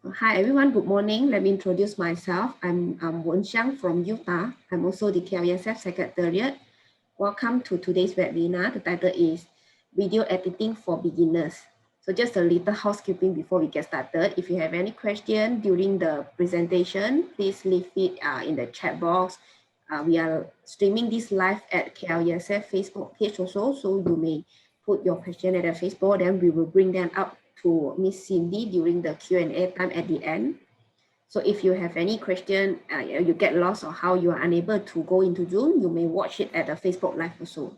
Hi everyone, good morning. Let me introduce myself. I'm Wen-Xiang from UTAR. I'm also the KLESF Secretariat. Welcome to today's webinar. The title is Video Editing for Beginners. So just a little housekeeping before we get started. If you have any question during the presentation, please leave it in the chat box. We are streaming this live at KLESF Facebook page also, so you may put your question at the Facebook, then we will bring them up to Miss Cindy during the Q&A time at the end. So if you have any question, you get lost or how you are unable to go into Zoom, you may watch it at the Facebook Live also.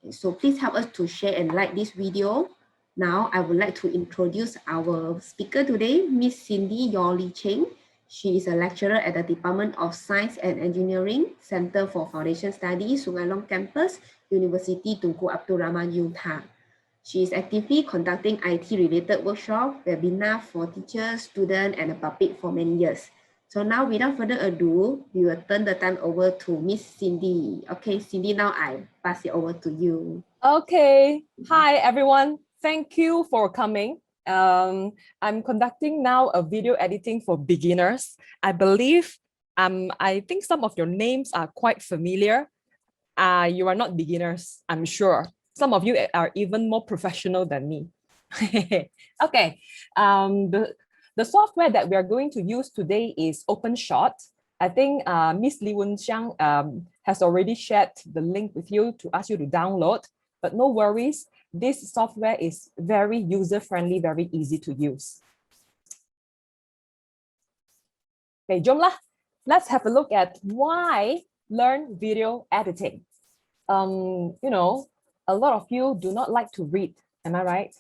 Okay, so please help us to share and like this video. Now I would like to introduce our speaker today, Miss Cindy Yeoh Li-Cheng. She is a lecturer at the Department of Science and Engineering, Center for Foundation Studies, Sungai Long Campus, University Tunku Abdul Rahman, UTAR. She is actively conducting IT-related workshop, webinar for teachers, students, and the public for many years. So now, without further ado, we will turn the time over to Miss Cindy. Okay, Cindy, now I pass it over to you. Okay. Hi, everyone. Thank you for coming. I'm conducting now a video editing for beginners. I believe, I think some of your names are quite familiar. You are not beginners, I'm sure. Some of you are even more professional than me. Okay. The software that we are going to use today is OpenShot. I think Miss Li Wen-Xiang has already shared the link with you to ask you to download, but no worries. This software is very user-friendly, very easy to use. Okay, jom lah. Let's have a look at why learn video editing. You know, a lot of you do not like to read, am I right?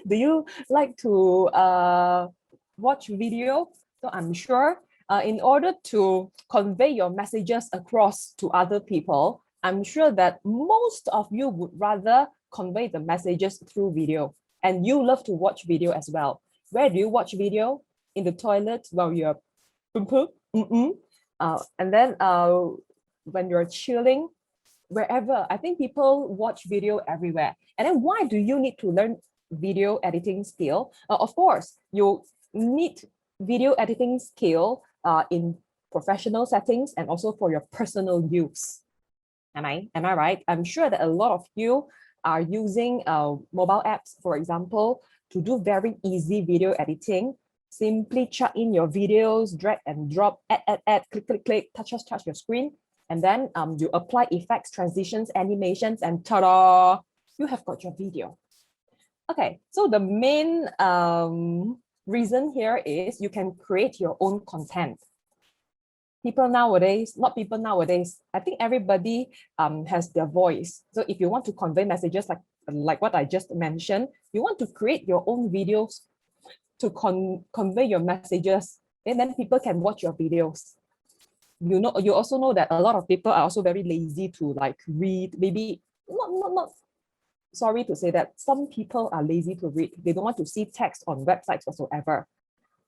Do you like to watch video? So I'm sure in order to convey your messages across to other people, I'm sure that most of you would rather convey the messages through video, and you love to watch video as well. Where do you watch video? In the toilet while you're and then when you're chilling, wherever. I think people watch video everywhere. And then why do you need to learn video editing skill? Of course, you need video editing skill in professional settings and also for your personal use. Am I right? I'm sure that a lot of you are using mobile apps, for example, to do very easy video editing. Simply chuck in your videos, drag and drop, add, click, touch your screen. And then you apply effects, transitions, animations, and ta-da, you have got your video. Okay, so the main reason here is you can create your own content. People nowadays, not people nowadays, I think everybody has their voice. So if you want to convey messages like what I just mentioned, you want to create your own videos to convey your messages, and then people can watch your videos. You also know that a lot of people are also very lazy to like read. Maybe not sorry to say that some people are lazy to read. They don't want to see text on websites whatsoever.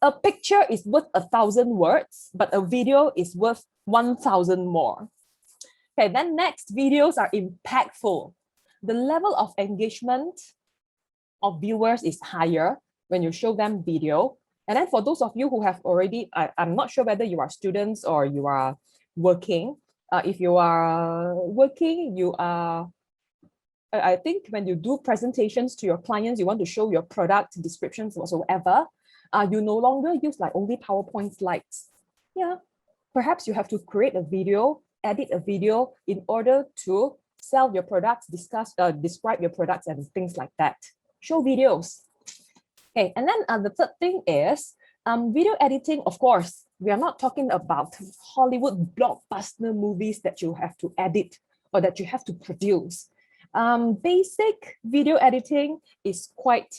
A picture is worth 1,000 words, but a video is worth 1,000 more. Okay, then next, videos are impactful. The level of engagement of viewers is higher when you show them video. And then for those of you who have already, I'm not sure whether you are students or you are working. If you are working, you are, I think when you do presentations to your clients, you want to show your product descriptions whatsoever, you no longer use like only PowerPoint slides. Yeah, perhaps you have to create a video, edit a video in order to sell your products, describe your products and things like that. Show videos. Okay, and then the third thing is video editing. Of course, we are not talking about Hollywood blockbuster movies that you have to edit or that you have to produce. Basic video editing is quite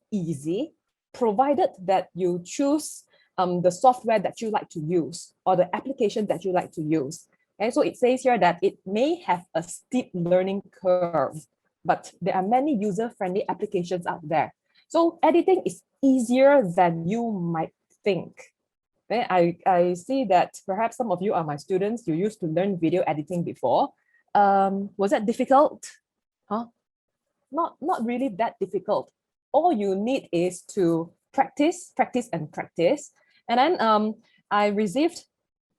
easy, provided that you choose the software that you like to use or the application that you like to use. And so it says here that it may have a steep learning curve, but there are many user-friendly applications out there. So editing is easier than you might think. I see that perhaps some of you are my students. You used to learn video editing before. Was that difficult? Huh? Not really that difficult. All you need is to practice, practice, and practice. And then I received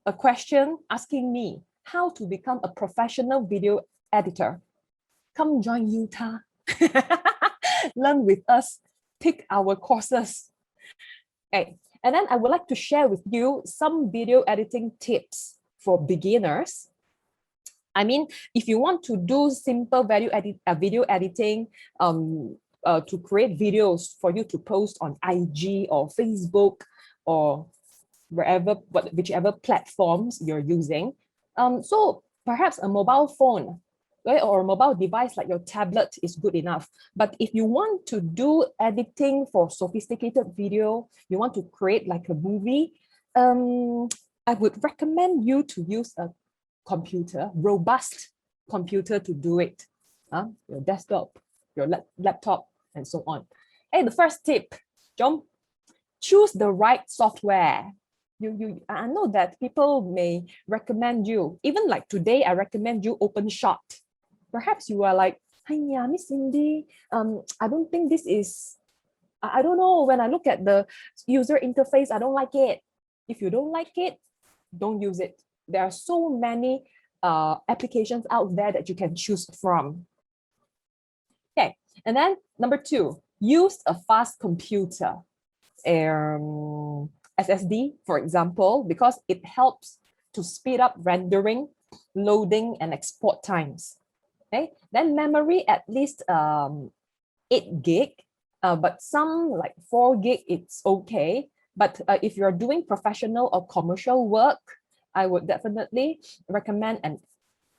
a question asking me how to become a professional video editor. Come join UTAR. Learn with us, take our courses. Okay. And then I would like to share with you some video editing tips for beginners. I mean, if you want to do simple video editing to create videos for you to post on IG or Facebook or whichever platforms you're using. So perhaps a mobile phone, right, or a mobile device like your tablet is good enough. But if you want to do editing for sophisticated video, you want to create like a movie, I would recommend you to use a computer, robust computer to do it. Your desktop, your laptop, and so on. Hey, the first tip, John, choose the right software. I know that people may recommend you, even like today, I recommend you OpenShot. Perhaps you are like, hi, yeah, Miss Cindy, I don't think this is, I don't know, when I look at the user interface, I don't like it. If you don't like it, don't use it. There are so many applications out there that you can choose from. Okay, and then number 2, use a fast computer. SSD, for example, because it helps to speed up rendering, loading, and export times. Okay, then memory at least 8 gig, but some like 4 gig, it's okay. But if you're doing professional or commercial work, I would definitely recommend an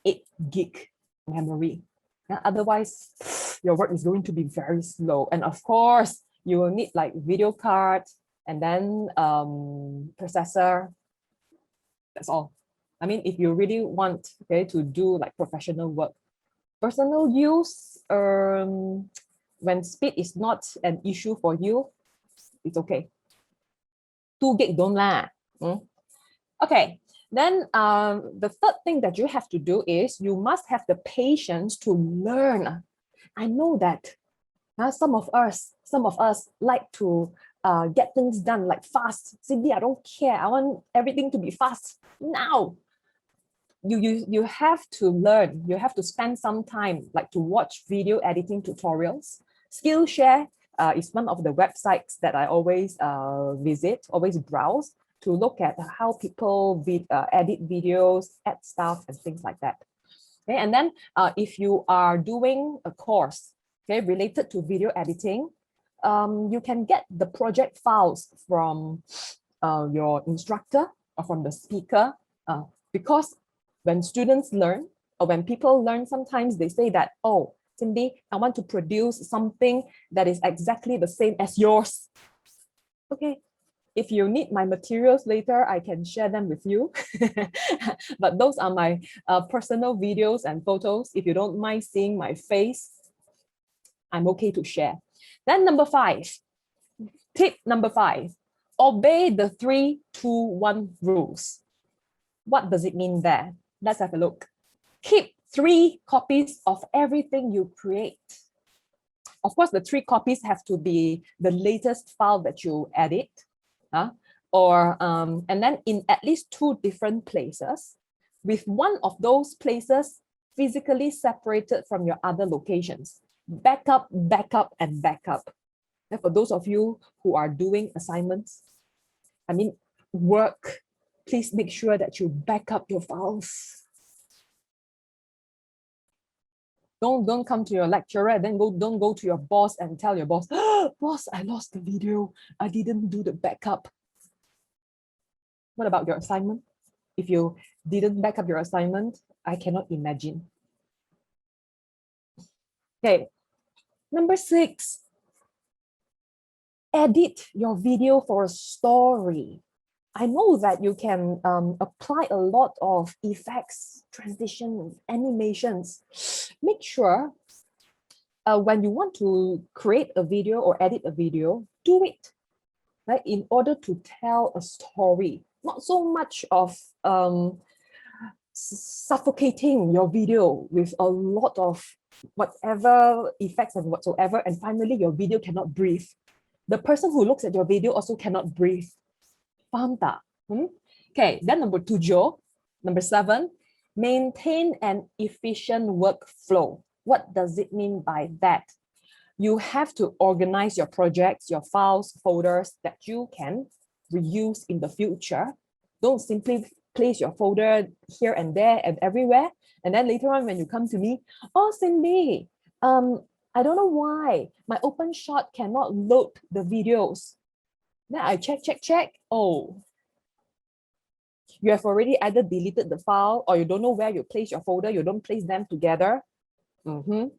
8 gig memory. Otherwise, your work is going to be very slow. And of course, you will need like video card and then processor. That's all. I mean, if you really want to do like professional work, personal use, when speed is not an issue for you, it's okay. 2 gig don't lah. Okay, then the third thing that you have to do is you must have the patience to learn. I know that some of us like to get things done like fast. Cindy, I don't care. I want everything to be fast now. You have to learn. You have to spend some time like to watch video editing tutorials. Skillshare is one of the websites that I always visit, always browse to look at how people edit videos, add stuff, and things like that. Okay, and then if you are doing a course related to video editing, you can get the project files from your instructor or from the speaker, because when students learn or when people learn, sometimes they say that, oh, Cindy, I want to produce something that is exactly the same as yours. Okay, if you need my materials later, I can share them with you. But those are my personal videos and photos. If you don't mind seeing my face, I'm okay to share. Then tip number 5, obey the 3-2-1 rules. What does it mean there? Let's have a look. Keep 3 copies of everything you create. Of course, the 3 copies have to be the latest file that you edit, and then in at least 2 different places, with one of those places physically separated from your other locations. Backup, backup, and backup. And for those of you who are doing assignments, work, please make sure that you back up your files. Don't come to your lecturer and then don't go to your boss and tell your boss, boss, I lost the video. I didn't do the backup. What about your assignment? If you didn't back up your assignment, I cannot imagine. Okay, number 6, edit your video for a story. I know that you can apply a lot of effects, transitions, animations. Make sure when you want to create a video or edit a video, do it right in order to tell a story. Not so much of suffocating your video with a lot of whatever effects and whatsoever, and finally your video cannot breathe. the person who looks at your video also cannot breathe. Faham tak? Okay, then number 7, maintain an efficient workflow. What does it mean by that? You have to organize your projects, your files, folders that you can reuse in the future. Don't simply place your folder here and there and everywhere. And then later on when you come to me, oh, Cindy, I don't know why my OpenShot cannot load the videos. Then I check. Oh, you have already either deleted the file or you don't know where you place your folder. You don't place them together. So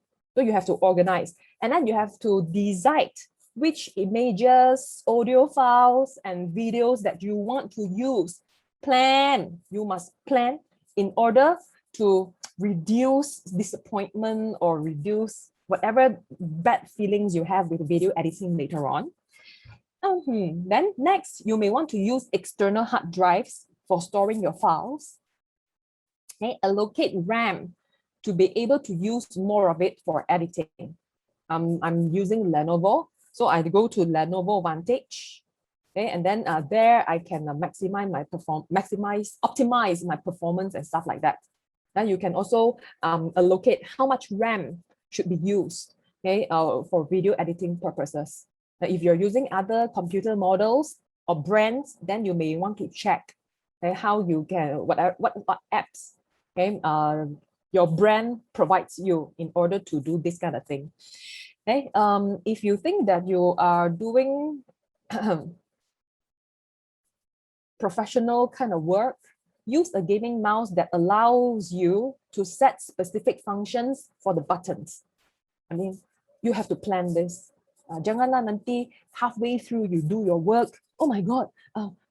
you have to organize. And then you have to decide which images, audio files, and videos that you want to use. Plan. You must plan in order to reduce disappointment or reduce whatever bad feelings you have with video editing later on. Then next, you may want to use external hard drives for storing your files. Okay, allocate RAM to be able to use more of it for editing. I'm using Lenovo, so I go to Lenovo Vantage. Okay, and then there I can optimize my performance and stuff like that. Then you can also allocate how much RAM should be used, okay, for video editing purposes. Now, if you're using other computer models or brands, then you may want to check how you can, what apps, okay, your brand provides you in order to do this kind of thing. Okay, if you think that you are doing professional kind of work, use a gaming mouse that allows you to set specific functions for the buttons. I mean, you have to plan this. Janganlah nanti halfway through you do your work, oh my God,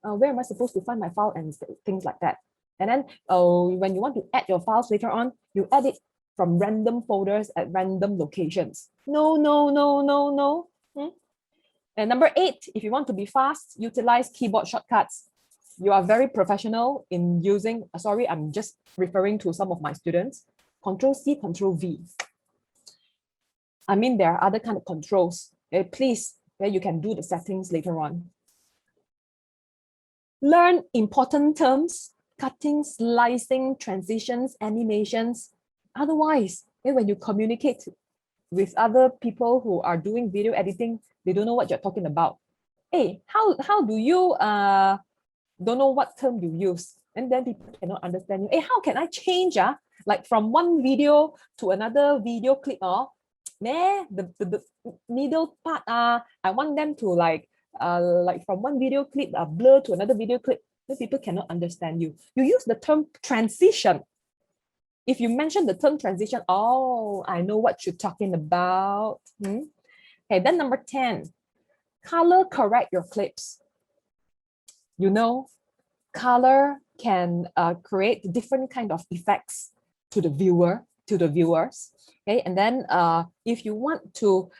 where am I supposed to find my file and things like that. And then when you want to add your files later on, you add it from random folders at random locations. No. And number 8, if you want to be fast, utilize keyboard shortcuts. You are very professional in using, sorry, I'm just referring to some of my students, Control-C, Control-V. I mean, there are other kind of controls. Please, you can do the settings later on. Learn important terms, cutting, slicing, transitions, animations. Otherwise, when you communicate with other people who are doing video editing, they don't know what you're talking about. Hey, how do you don't know what term you use? And then people cannot understand you. Hey, how can I change like from one video to another video clip? The middle part, I want them to like from one video clip blur to another video clip. Then people cannot understand you. You use the term transition. If you mention the term transition, oh, I know what you're talking about. Okay, then number 10, color correct your clips. You know, color can create different kind of effects to the viewers. Okay, and then if you want to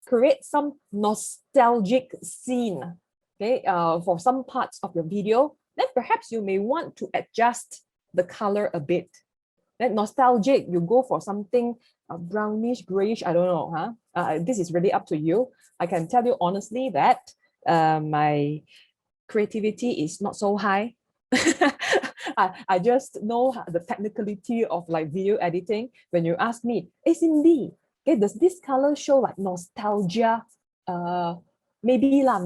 create some nostalgic scene, okay, for some parts of your video, then perhaps you may want to adjust the color a bit. Then nostalgic, you go for something brownish, grayish, I don't know. This is really up to you. I can tell you honestly that my creativity is not so high. I just know the technicality of like video editing. When you ask me, hey Cindy, okay, does this color show like nostalgia? Maybe lah.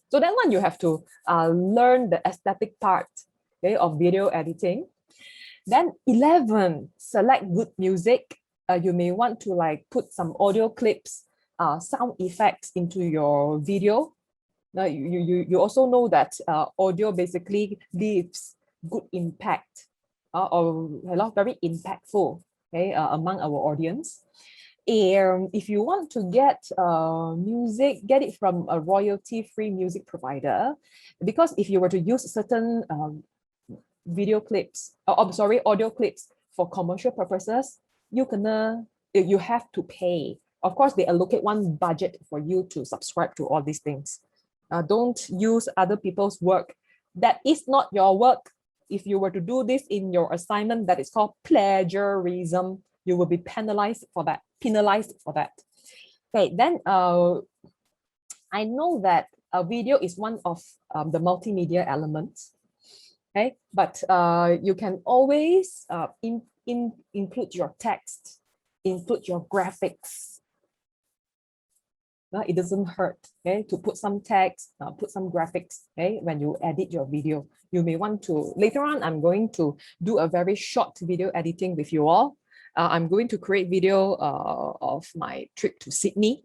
So that one you have to learn the aesthetic part, okay, of video editing. Then 11, select good music. You may want to like put some audio clips, sound effects into your video. Now you also know that audio basically leaves good impact or very impactful, okay, among our audience. And if you want to get music, get it from a royalty-free music provider, because if you were to use certain audio clips for commercial purposes, you have to pay. Of course, they allocate one budget for you to subscribe to all these things. Don't use other people's work. That is not your work. If you were to do this in your assignment, that is called plagiarism. You will be penalized for that. Okay, then I know that a video is one of the multimedia elements. Okay, but you can always include your text, include your graphics. It doesn't hurt, okay, to put some text, put some graphics, okay, when you edit your video. You may want to, later on, I'm going to do a very short video editing with you all. I'm going to create video of my trip to Sydney.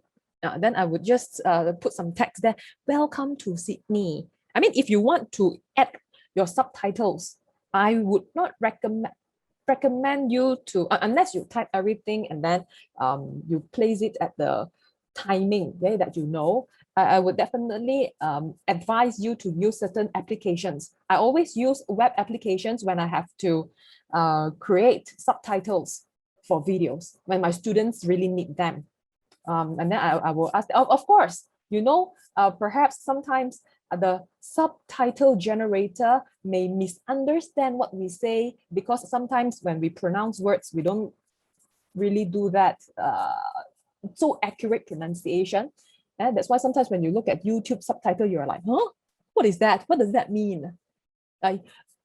Then I would just put some text there. Welcome to Sydney. I mean, if you want to add your subtitles, I would not recommend you to, unless you type everything and then you place it at the timing, okay, that you know. I would definitely advise you to use certain applications. I always use web applications when I have to create subtitles for videos, when my students really need them. And then I will ask, of course, you know, perhaps sometimes the subtitle generator may misunderstand what we say, because sometimes when we pronounce words, we don't really do that so accurate pronunciation. And that's why sometimes when you look at YouTube subtitle, you're like, huh? What is that? What does that mean?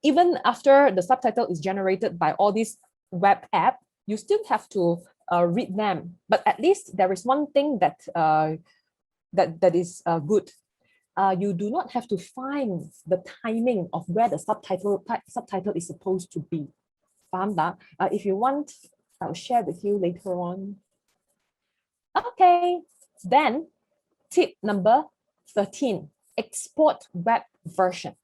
Even after the subtitle is generated by all these web app, you still have to read them. But at least there is one thing that that is good. You do not have to find the timing of where the subtitle is supposed to be. Faham tak? If you want, I'll share with you later on. Okay, then tip number 13, export web version.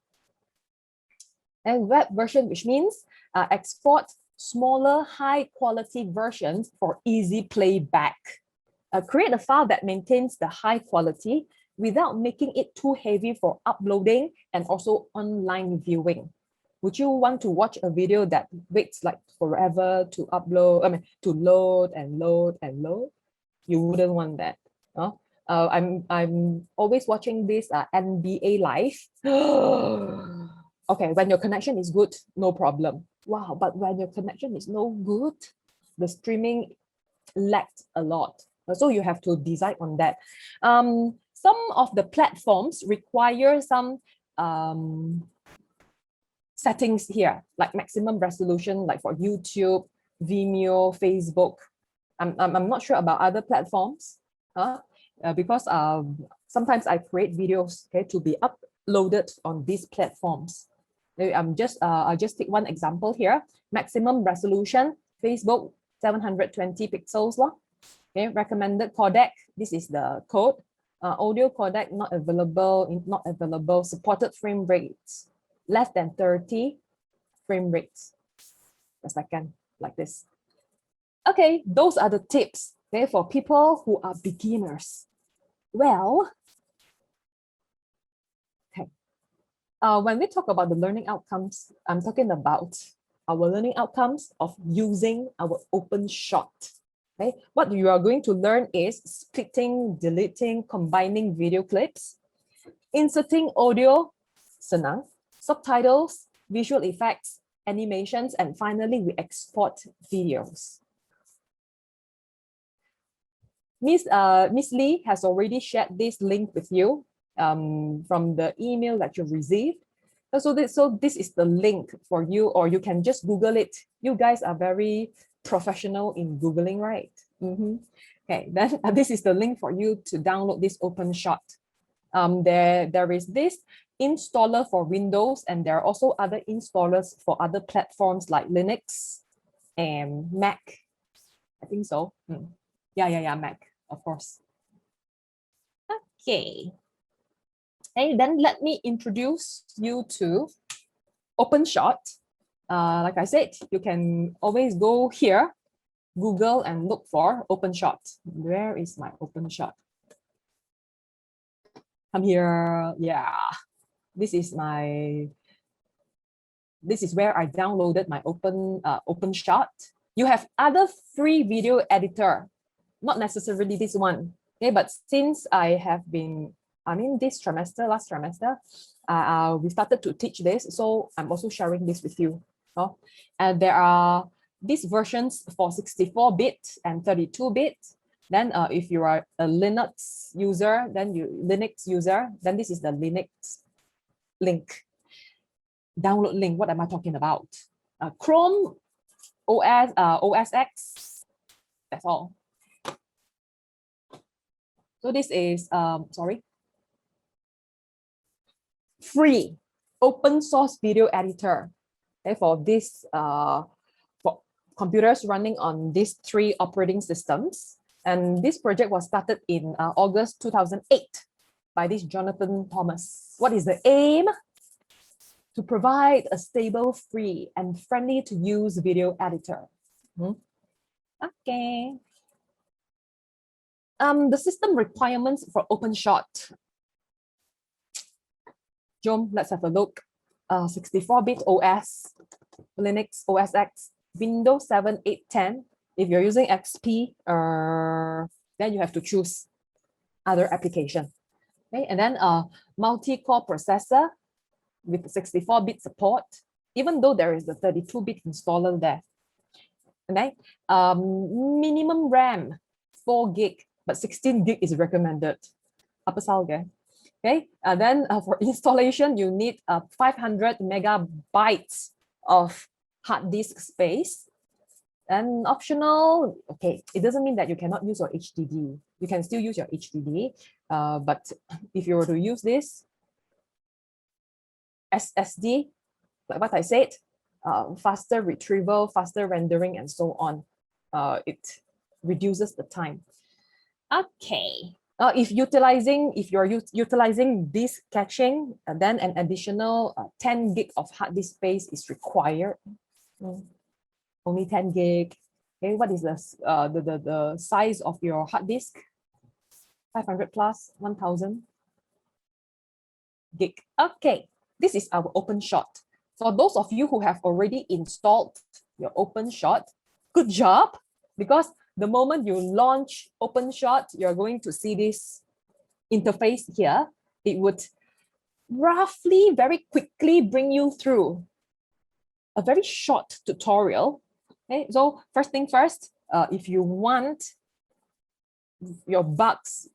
And web version, which means export smaller, high quality versions for easy playback. Create a file that maintains the high quality without making it too heavy for uploading and also online viewing. Would you want to watch a video that waits like forever to upload, to load and load and load? You wouldn't want that. No? I'm always watching this NBA live. Okay, when your connection is good, no problem. Wow, but when your connection is no good, the streaming lagged a lot. So you have to decide on that. Some of the platforms require some settings here, like maximum resolution, like for YouTube, Vimeo, Facebook. I'm not sure about other platforms, because sometimes I create videos, okay, to be uploaded on these platforms. I'll just take one example here. Maximum resolution, Facebook 720 pixels. Okay, recommended codec, this is the code. Audio codec not available, supported frame rates less than 30 frame rates per second, like this. Okay, those are the tips, okay, for people who are beginners. Well, okay, when we talk about the learning outcomes, I'm talking about our learning outcomes of using our OpenShot. Okay, what you are going to learn is splitting, deleting, combining video clips, inserting audio, senang, subtitles, visual effects, animations, and finally we export videos. Miss Lee has already shared this link with you from the email that you received. So this is the link for you, or you can just Google it. You guys are very professional in Googling, right? Okay, then this is the link for you to download this OpenShot. There is this installer for Windows, and there are also other installers for other platforms like Linux and Mac. I think so. Yeah, Mac, of course. Okay. Hey, then let me introduce you to OpenShot. Like I said, you can always go here, Google, and look for OpenShot. Where is my OpenShot? Come here. Yeah, this is where I downloaded my OpenShot. You have other free video editor, not necessarily this one. Okay, but since I have been, this trimester, last trimester, we started to teach this, so I'm also sharing this with you. And there are these versions for 64-bit and 32-bit. Then if you are a Linux user, then this is the Linux link. Download link. What am I talking about? Chrome OS X. That's all. So this is free open source video editor. Okay, for this for computers running on these 3 operating systems. And this project was started in August 2008 by this Jonathan Thomas. What is the aim? To provide a stable, free, and friendly to use video editor. Okay. The system requirements for OpenShot. Jom, let's have a look. 64-bit OS, Linux OS X, Windows 7, 8, 10. If you're using XP, then you have to choose other application. Okay, and then multi-core processor with 64-bit support, even though there is the 32-bit installer there. Okay, minimum RAM 4 gig, but 16 gig is recommended. Apa saja? Okay, then for installation, you need 500 megabytes of hard disk space. And optional, okay, it doesn't mean that you cannot use your HDD. You can still use your HDD, but if you were to use this SSD, like what I said, faster retrieval, faster rendering, and so on. It reduces the time. Okay. If you're utilizing this caching, then an additional 10 gig of hard disk space is required. Only 10 gig. Okay, what is the size of your hard disk? 500 plus 1000 gig. Okay, this is our OpenShot. For those of you who have already installed your OpenShot, good job, because the moment you launch OpenShot, you're going to see this interface here. It would roughly, very quickly bring you through a very short tutorial. Okay, so first thing first, if you want your bugs,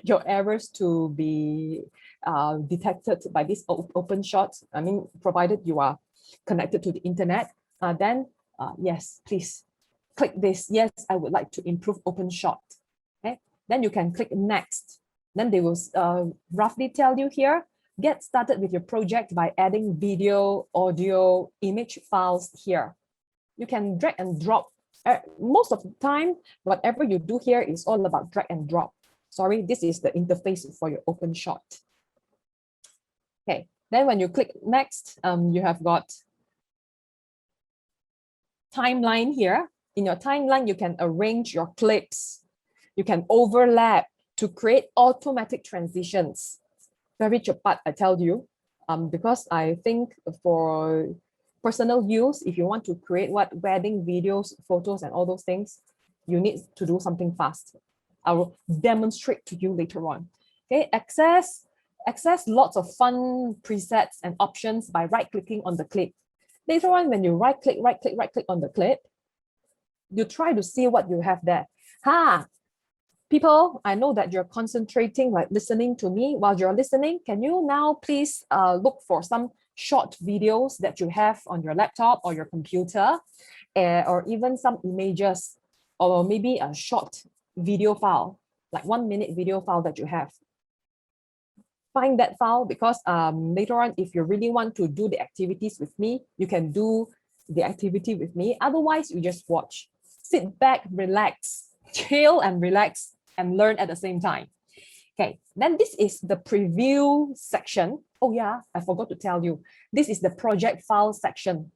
your errors to be detected by this OpenShot, I mean, provided you are connected to the internet, then yes, please click this. Yes, I would like to improve OpenShot. Okay, then you can click next. Then they will roughly tell you here, get started with your project by adding video, audio, image files here. You can drag and drop. Most of the time, whatever you do here is all about drag and drop. Sorry, this is the interface for your OpenShot. Okay, then when you click next, you have got timeline here. In your timeline, you can arrange your clips. You can overlap to create automatic transitions. Very cepat, I tell you, because I think for personal use, if you want to create wedding videos, photos, and all those things, you need to do something fast. I will demonstrate to you later on. Okay, access lots of fun presets and options by right-clicking on the clip. Later on, when you right-click on the clip, you try to see what you have there. People, I know that you're concentrating, like listening to me. While you're listening, can you now please look for some short videos that you have on your laptop or your computer, or even some images, or maybe a short video file, like 1 minute video file that you have. Find that file, because later on, if you really want to do the activities with me, you can do the activity with me. Otherwise, you just watch. Sit back, relax, chill and relax, and learn at the same time. Okay, then this is the preview section. Oh yeah, I forgot to tell you. This is the project file section.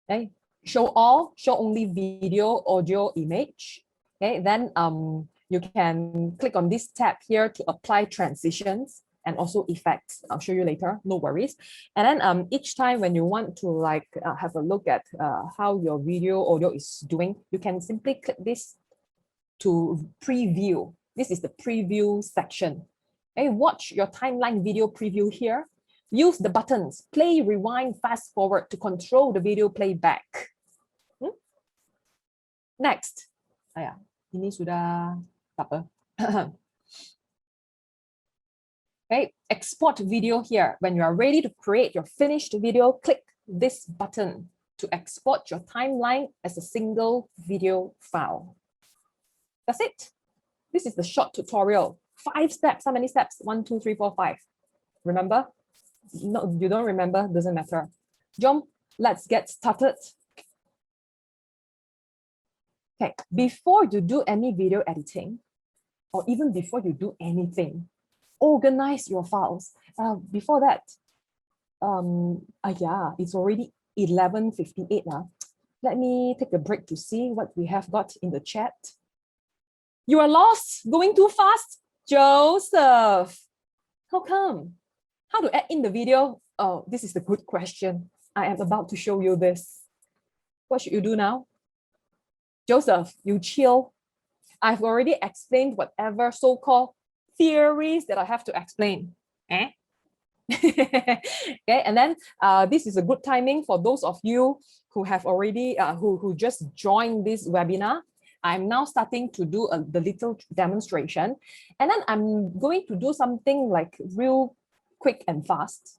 Okay, show all, show only video, audio, image. Okay, then you can click on this tab here to apply transitions and also effects. I'll show you later, no worries. And then each time when you want to have a look at how your video, audio is doing, you can simply click this to preview. This is the preview section. Okay, watch your timeline video preview here. Use the buttons play, rewind, fast forward to control the video playback. Next, Ini sudah tak apa. Okay, export video here. When you are ready to create your finished video, click this button to export your timeline as a single video file. That's it. This is the short tutorial. 5 steps. How many steps? 1, 2, 3, 4, 5. Remember? No, you don't remember, doesn't matter. Jom, let's get started. Okay, before you do any video editing, or even before you do anything, organize your files. Before that, yeah, it's already 11:58 now. Let me take a break to see what we have got in the chat. You are lost, going too fast, Joseph. How come? How to add in the video? Oh, this is the good question. I am about to show you this. What should you do now? Joseph, you chill. I've already explained whatever so-called theories that I have to explain. Okay, and then this is a good timing for those of you who have already, who just joined this webinar. I'm now starting to do the little demonstration, and then I'm going to do something like real quick and fast.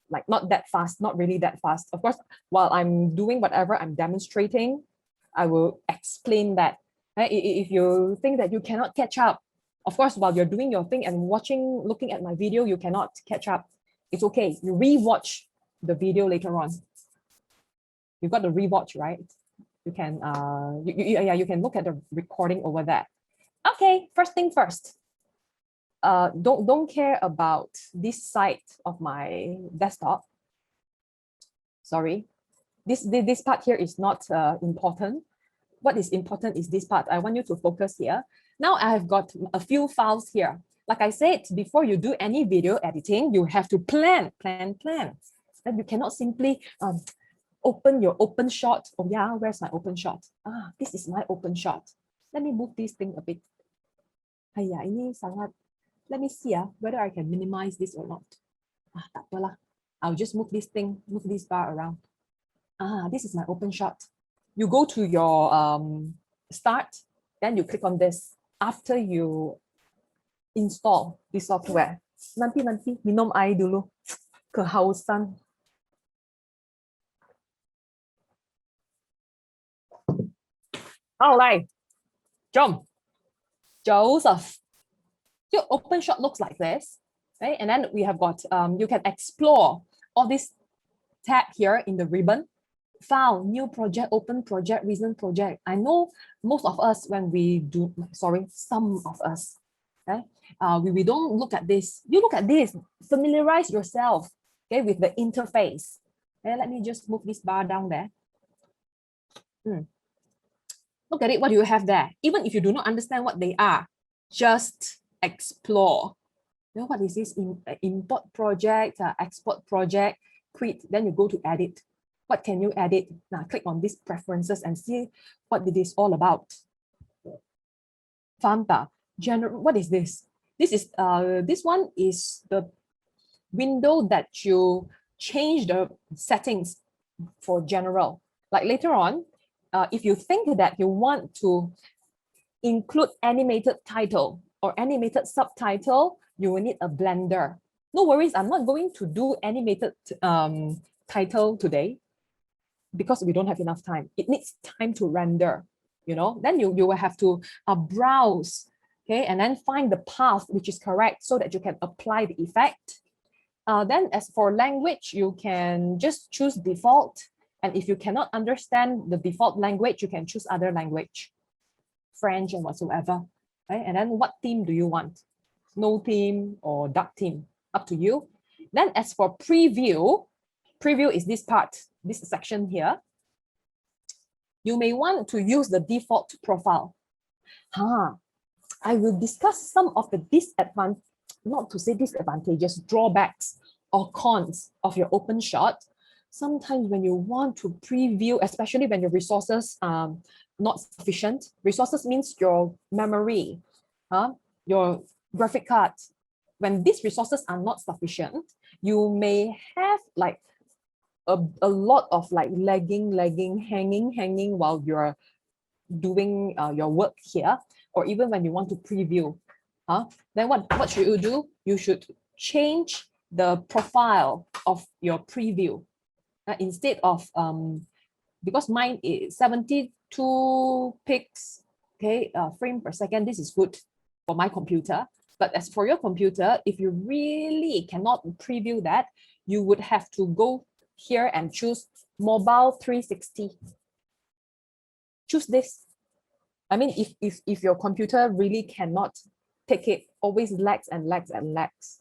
Like not that fast, not really that fast. Of course, while I'm doing whatever I'm demonstrating, I will explain that. If you think that you cannot catch up, of course, while you're doing your thing and looking at my video, you cannot catch up. It's okay. You rewatch the video later on. You've got the rewatch, right? You can, you can look at the recording over there. Okay, first thing first. Don't care about this side of my desktop. Sorry, this part here is not important. What is important is this part. I want you to focus here. Now I have got a few files here. Like I said, before you do any video editing, you have to plan. Then you cannot simply open your open shot. Oh yeah, where's my open shot? Ah, this is my open shot. Let me move this thing a bit. Ayah, ini sangat. Let me see whether I can minimize this or not. Ah, tak apalah. I'll just move this thing, move this bar around. Ah, this is my open shot. You go to your start, then you click on this after you install the software. Nanti minum air dulu, kehausan. All right, jom, Joseph. Your open shot looks like this, right? And then we have got you can explore all this tab here in the ribbon. File, new project, open project, recent project. I know most of us when we do, sorry, some of us, okay? We don't look at this. You look at this, familiarize yourself, okay, with the interface. Okay, let me just move this bar down there. Look at it, what do you have there? Even if you do not understand what they are, just explore. You know, what is this? Import project, export project, quit, then you go to edit. What can you edit? Now click on these preferences and see what it is all about. Fanta, general, what is this? This is this one is the window that you change the settings for general. Like later on, if you think that you want to include animated title or animated subtitle, you will need a blender. No worries, I'm not going to do animated title today, because we don't have enough time. It needs time to render, you know, then you will have to browse, okay, and then find the path which is correct so that you can apply the effect. Then as for language, you can just choose default. And if you cannot understand the default language, you can choose other language, French and whatsoever, right? And then what theme do you want? No theme or dark theme, up to you. Then as for preview, preview is this part, this section here. You may want to use the default profile. I will discuss some of the disadvantages, not to say disadvantages, drawbacks or cons of your open shot. Sometimes when you want to preview, especially when your resources are not sufficient, resources means your memory, your graphic card. When these resources are not sufficient, you may have like a lot of like lagging, hanging while you're doing your work here, or even when you want to preview, then what should you do? You should change the profile of your preview. Instead of, because mine is 72 pics, okay, frame per second, this is good for my computer. But as for your computer, if you really cannot preview that, you would have to go here and choose mobile 360. Choose this. I mean, if your computer really cannot take it, always lags and lags and lags.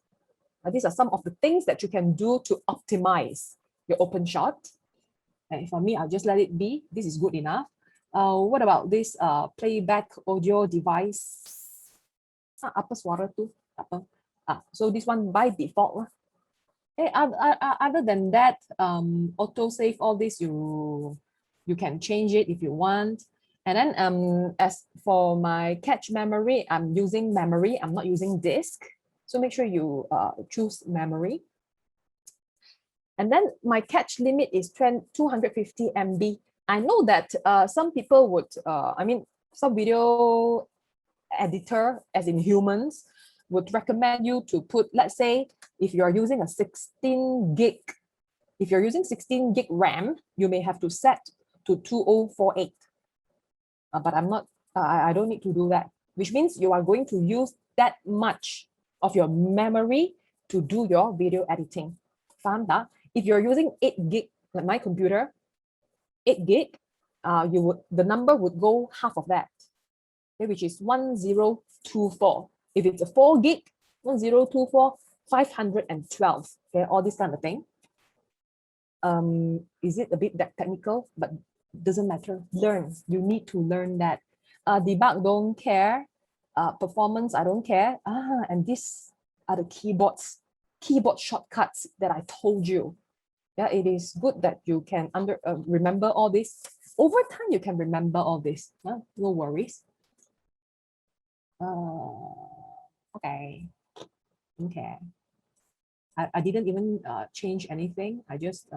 These are some of the things that you can do to optimize your OpenShot. And for me, I'll just let it be. This is good enough. What about this playback audio device? Apa suara tu? Apa? So this one by default. Other than that, autosave, all this, you can change it if you want. And then as for my cache memory, I'm using memory. I'm not using disk. So make sure you choose memory. And then my cache limit is 250 MB. I know that some people would, some video editor, as in humans, would recommend you to put, let's say, if you're using a 16 gig, if you're using 16 gig RAM, you may have to set to 2048. But I'm not, I don't need to do that, which means you are going to use that much of your memory to do your video editing. Faham tak? If you're using 8 gig, like my computer, 8 gig, the number would go half of that, okay, which is 1024. If it's a 4 gig, 1024, 512, okay, all this kind of thing. Is it a bit that technical? But doesn't matter. Learn. You need to learn that. Debug, don't care. Performance, I don't care. And these are the keyboard shortcuts that I told you. Yeah, it is good that you can remember all this. Over time, you can remember all this. No worries. Okay. I didn't even change anything. I just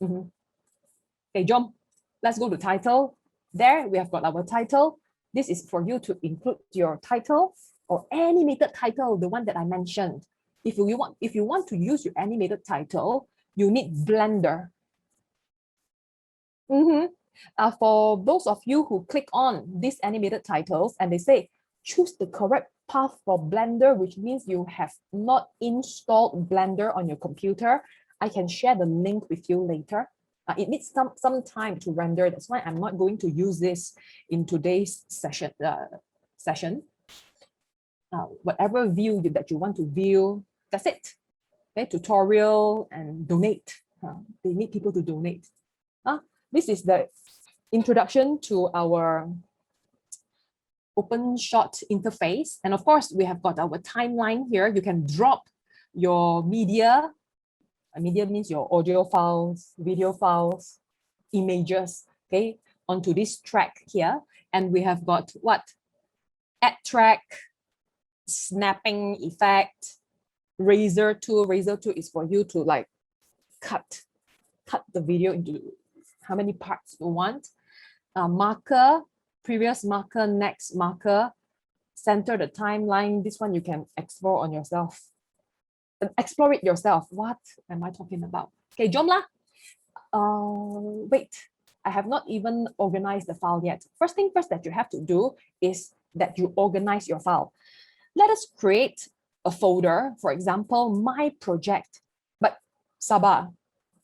Okay, jom. Let's go to title. There we have got our title. This is for you to include your title or animated title, the one that I mentioned. If you want to use your animated title, you need Blender. For those of you who click on these animated titles and they say, choose the correct path for Blender, which means you have not installed Blender on your computer, I can share the link with you later. It needs some time to render. That's why I'm not going to use this in today's session. Whatever view that you want to view, that's it. Okay, tutorial and donate. They need people to donate. This is the introduction to our OpenShot interface. And of course, we have got our timeline here. You can drop your media. Media means your audio files, video files, images, okay, onto this track here. And we have got what? Add track, snapping effect, razor tool. Razor tool is for you to like cut the video into how many parts you want. Marker, previous marker, next marker, center the timeline. This one you can explore on yourself. Explore it yourself. What am I talking about? Okay, jom lah. Wait, I have not even organized the file yet. First thing first that you have to do is that you organize your file. Let us create a folder, for example, my project. But sabar,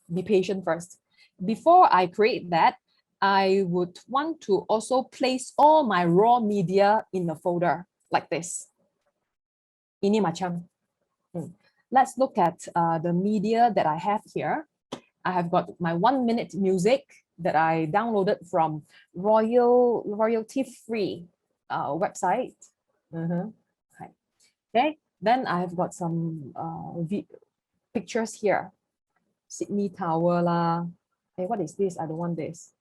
be patient first. Before I create that, I would want to also place all my raw media in a folder like this. Ini macam. Let's look at the media that I have here. I have got my 1-minute music that I downloaded from royalty-free website. Okay, then I have got some pictures here. Sydney Tower lah. Hey, what is this? I don't want this.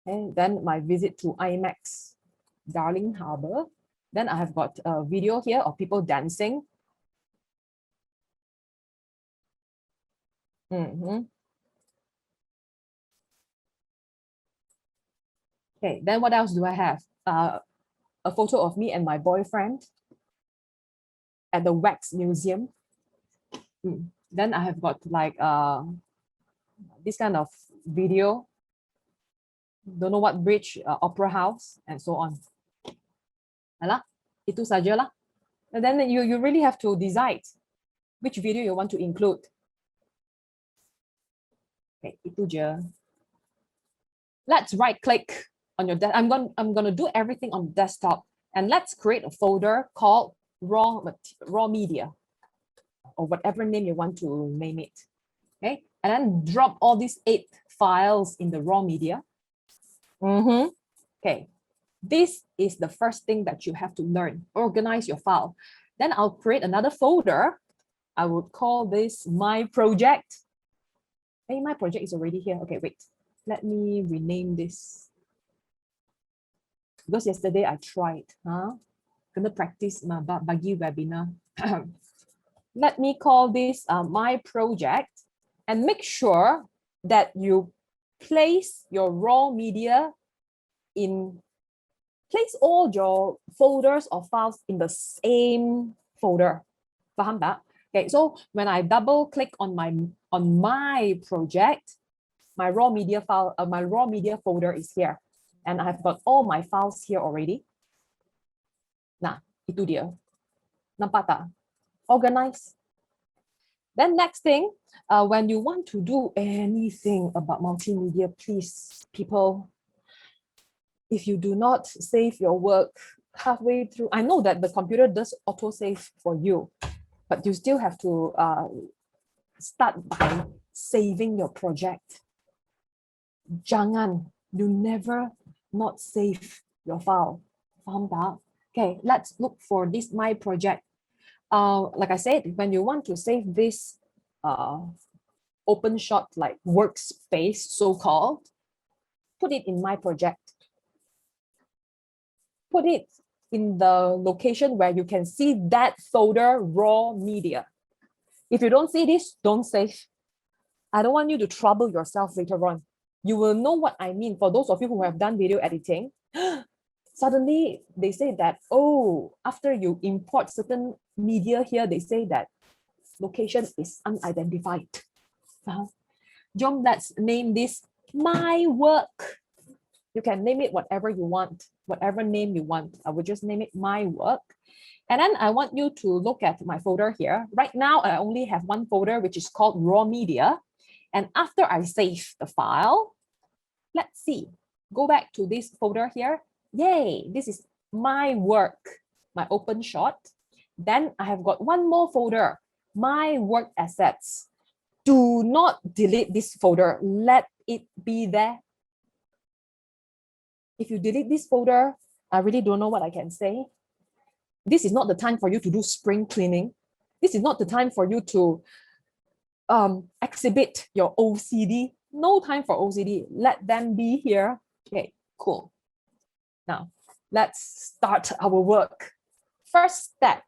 Okay, then my visit to IMAX, Darling Harbour. Then I have got a video here of people dancing. Okay, then what else do I have? A photo of me and my boyfriend at the Wax Museum. Then I have got like this kind of video. Don't know what bridge, opera house, and so on. Alah, itu sajalah. And then you really have to decide which video you want to include. Okay, itu je. Let's right click on your I'm gonna do everything on desktop, and let's create a folder called raw media, or whatever name you want to name it. Okay, and then drop all these 8 files in the raw media. Okay, this is the first thing that you have to learn. Organize your file. Then I'll create another folder. I would call this my project. Hey, my project is already here. Okay, wait. Let me rename this. Because yesterday I tried. Gonna practice my bagi webinar. Let me call this my project, and make sure that you place your raw media place all your folders or files in the same folder. Faham tak? Okay, so when I double click on my project, my raw media file, my raw media folder is here, and I've got all my files here already. Nah, itu dia. Nampak tak? Organize. Then next thing, when you want to do anything about multimedia, please, people, if you do not save your work halfway through, I know that the computer does auto-save for you, but you still have to start by saving your project. Jangan, you never not save your file. Faham tak? Okay, let's look for this my project. Like I said, when you want to save this open shot like workspace, so-called, put it in my project. Put it in the location where you can see that folder raw media. If you don't see this, don't save. I don't want you to trouble yourself later on. You will know what I mean. For those of you who have done video editing, suddenly they say that, oh, after you import certain media here, they say that location is unidentified. Jom, let's name this my work. You can name it whatever you want, whatever name you want. I would just name it my work. And then I want you to look at my folder here. Right now, I only have one folder, which is called raw media. And after I save the file, let's see, go back to this folder here. Yay, this is my work, my open shot. Then I have got one more folder, my work assets. Do not delete this folder. Let it be there. If you delete this folder, I really don't know what I can say. This is not the time for you to do spring cleaning. This is not the time for you to exhibit your OCD. No time for OCD. Let them be here. Okay, cool. Now, let's start our work. First step,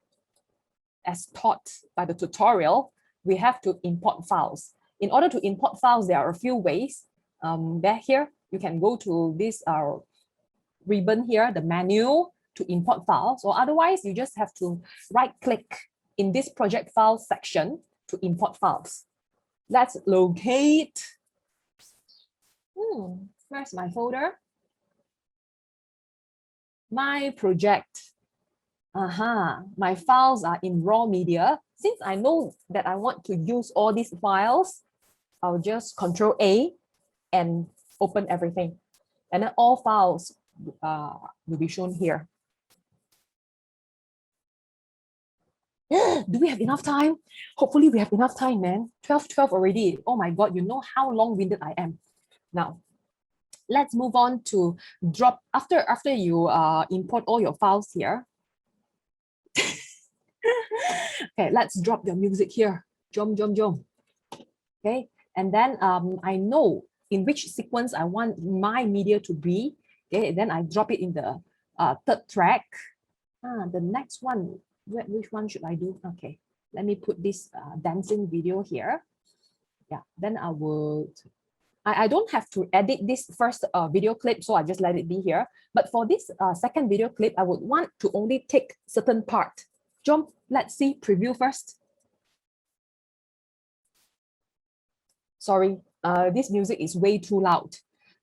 as taught by the tutorial, we have to import files. In order to import files, there are a few ways. Here, you can go to this ribbon here, the menu, to import files, or otherwise you just have to right-click in this project file section to import files. Let's locate. Where's my folder? My project. My files are in raw media. Since I know that I want to use all these files, I'll just Control A and open everything. And then all files will be shown here. Do we have enough time? Hopefully we have enough time, man. 12 already. Oh my God, you know how long-winded I am. Now, let's move on to drop, after you import all your files here. Okay, let's drop your music here. Jom. Okay, and then I know in which sequence I want my media to be. Okay, then I drop it in the third track. The next one, which one should I do? Okay, let me put this dancing video here. Yeah, then I would I don't have to edit this first video clip, so I just let it be here. But for this second video clip, I would want to only take certain part. Jom, let's see preview first. Sorry, this music is way too loud.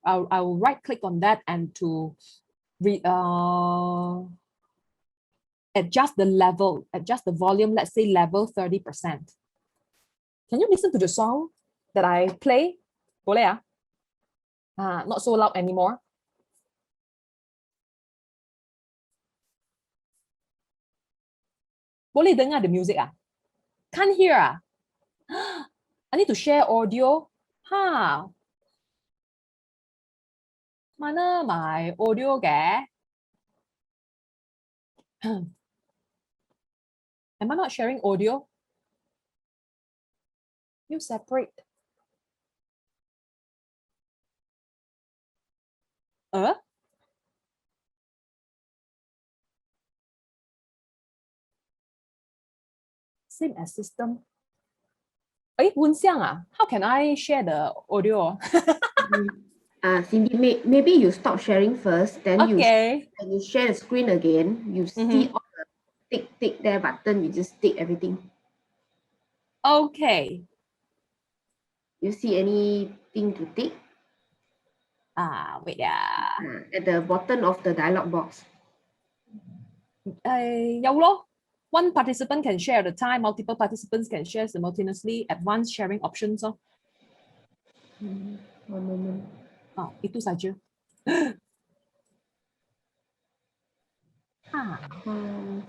I'll right click on that and to adjust the level, adjust the volume, let's say level 30%. Can you listen to the song that I play? Boleh ya? Not so loud anymore. Boleh dengar the music ah? Can't hear ah? I need to share audio. Mana my audio ke? Am I not sharing audio? You separate. Same as system. Woon Xiang ah, how can I share the audio? Cindy, maybe you stop sharing first, then Okay. you share the screen again, you see all the tick there button, you just tick everything. Okay. You see anything to tick? Wait, yeah. At the bottom of the dialog box. Yeoh, one participant can share at a time, multiple participants can share simultaneously, advanced sharing options. One moment. Itu saja.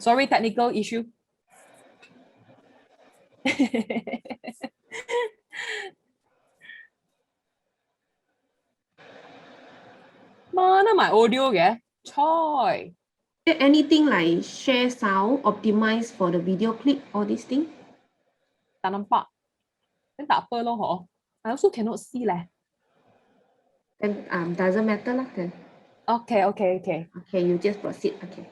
Sorry, technical issue. Mana my audio ke? Choi. Anything like share sound, optimize for the video clip, all these things? Tak nampak. Then tak apa loh, ho. I also cannot see leh. Then doesn't matter lah then. Okay. Okay, you just proceed. Okay.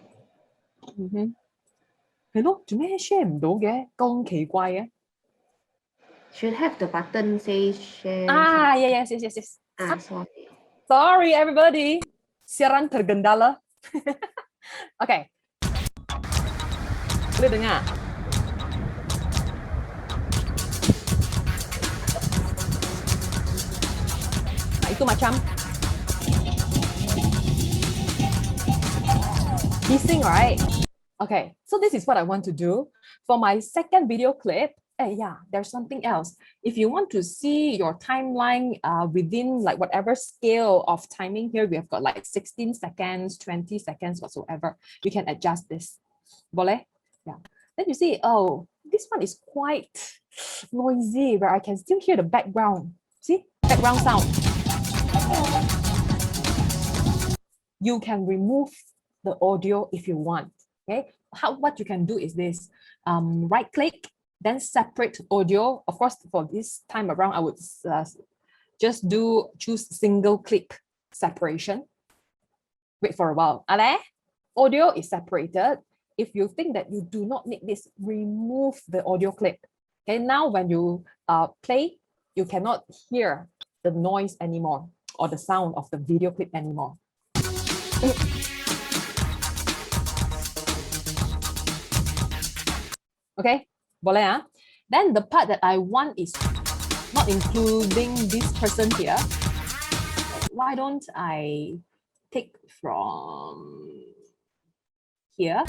Hello, 做咩 share 唔到嘅？咁奇怪嘅。Should have the button say share. Yes. Sorry. Sorry everybody. Siaran tergendala. Okay. Boleh dengar? Itu macam hissing, right? Okay, so this is what I want to do. For my second video clip, there's something else. If you want to see your timeline within like whatever scale of timing here, we have got like 16 seconds, 20 seconds, whatsoever. You can adjust this. Boleh? Yeah. Then you see, oh, this one is quite noisy, where I can still hear the background. See? Background sound. You can remove the audio if you want. Okay, what you can do is this: right click, then separate audio. Of course, for this time around, I would just choose single click separation. Wait for a while. Audio is separated. If you think that you do not need this, remove the audio clip. Okay, now when you play, you cannot hear the noise anymore or the sound of the video clip anymore. Okay, boleh. Then the part that I want is not including this person here. Why don't I take from here?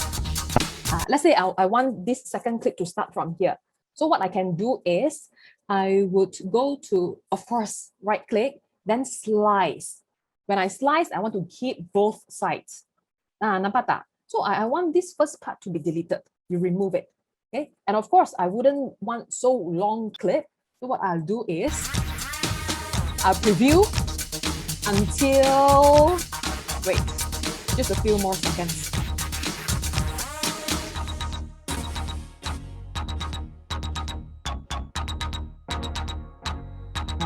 Let's say I want this second clip to start from here. So what I can do is I would go to, of course, right click, then slice. When I slice, I want to keep both sides. Nampak tak? So I want this first part to be deleted. You remove it. Okay, and of course, I wouldn't want so long clip. So what I'll do is I'll preview until, wait, just a few more seconds.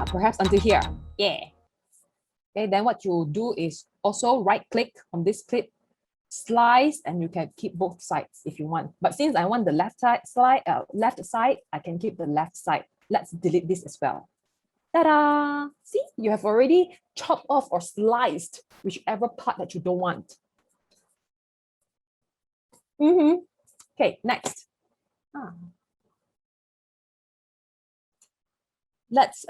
Perhaps until here. Yeah. Okay, then what you'll do is also right click on this clip, slice, and you can keep both sides if you want. But since I want the left side, I can keep the left side. Let's delete this as well. Ta-da! See, you have already chopped off or sliced whichever part that you don't want. Okay, next. Let's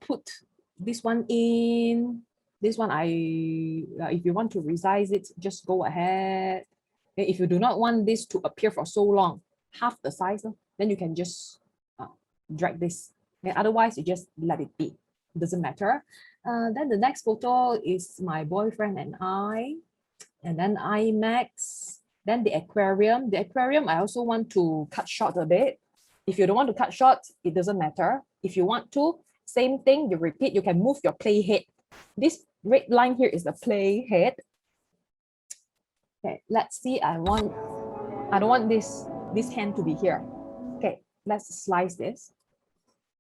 put this one in. This one, if you want to resize it, just go ahead. Okay, if you do not want this to appear for so long, half the size, then you can just drag this. Okay, otherwise, you just let it be. It doesn't matter. Then the next photo is my boyfriend and I. And then IMAX. Then the aquarium. The aquarium, I also want to cut short a bit. If you don't want to cut short, it doesn't matter. If you want to, same thing, you repeat, you can move your play head. This red line here is the play head. Okay, let's see. I don't want this hand to be here. Okay, let's slice this.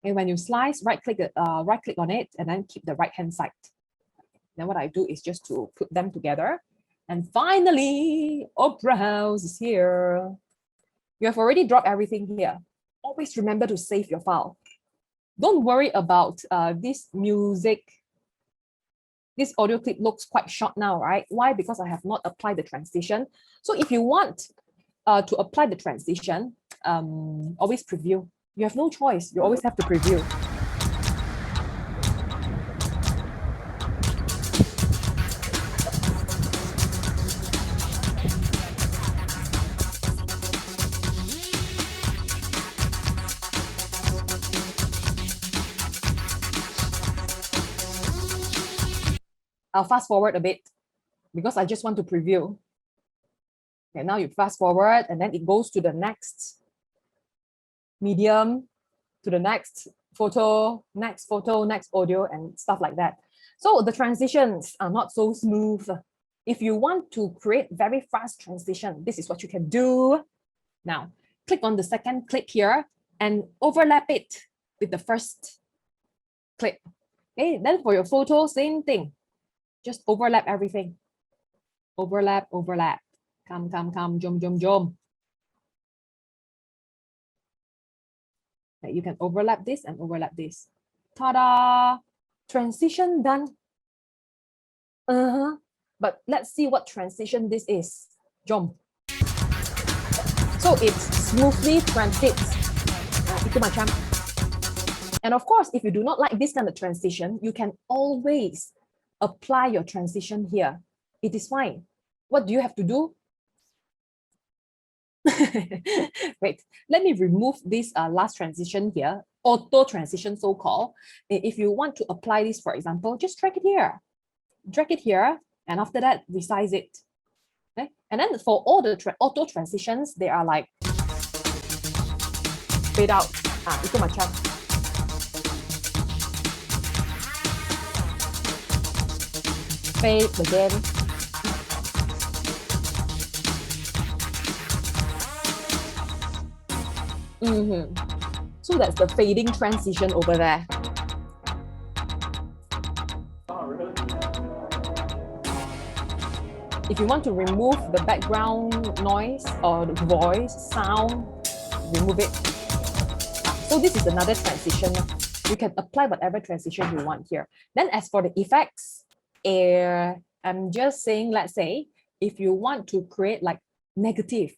And when you slice, right click on it and then keep the right hand side. Then what I do is just to put them together. And finally, Opera House is here. You have already dropped everything here. Always remember to save your file. Don't worry about this music. This audio clip looks quite short now, right? Why? Because I have not applied the transition. So if you want to apply the transition, always preview. You have no choice. You always have to preview. I'll fast forward a bit because I just want to preview. Okay, now you fast forward and then it goes to the next medium, to the next photo, next audio, and stuff like that. So the transitions are not so smooth. If you want to create very fast transition, this is what you can do. Now, click on the second clip here and overlap it with the first clip. Okay, then for your photo, same thing. Just overlap everything. Overlap, overlap. Come, jom, jom, jom. Okay, you can overlap this and overlap this. Ta-da! Transition done. But let's see what transition this is. Jom. So it smoothly transits. Itu macam. And of course, if you do not like this kind of transition, you can always apply your transition here. It is fine. What do you have to do? Wait, let me remove this last transition here, auto transition so-called. If you want to apply this, for example, just drag it here. Drag it here, and after that, resize it. Okay? And then for all the auto transitions, they are like fade out. Itu macam. Fade again. So that's the fading transition over there. If you want to remove the background noise or the voice, sound, remove it. So this is another transition. You can apply whatever transition you want here. Then as for the effects, I'm just saying, let's say, if you want to create like negative,